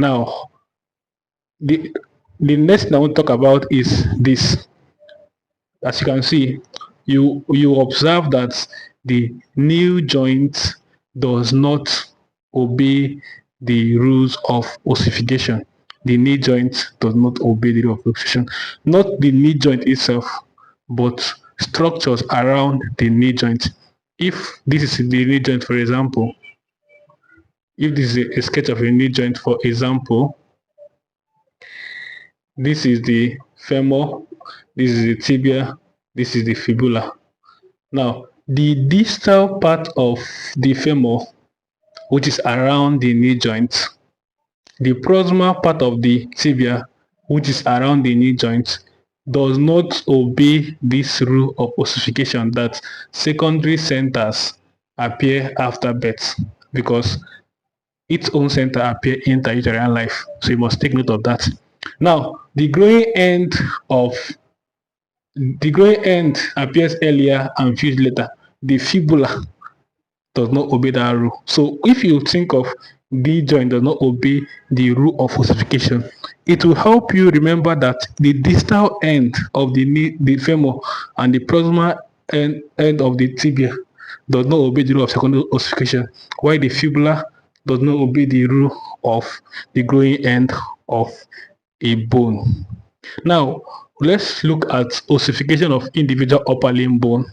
Now, the next thing I want to talk about is this. As you can see, you observe that the new joint does not obey the rules of ossification. The knee joint does not obey the rule of ossification. Not the knee joint itself, but structures around the knee joint. If this is the knee joint, for example, if this is a sketch of a knee joint, for example, this is the femur, this is the tibia, this is the fibula. Now, the distal part of the femur, which is around the knee joint, the proximal part of the tibia, which is around the knee joint, does not obey this rule of ossification that secondary centers appear after birth, because its own center appear intrauterine life. So you must take note of that. Now, the growing end appears earlier and fused later. The fibula does not obey that rule. So if you think of the joint does not obey the rule of ossification, it will help you remember that the distal end of the femur and the proximal end of the tibia does not obey the rule of secondary ossification, while the fibula does not obey the rule of the growing end of a bone. Now, let's look at ossification of individual upper limb bone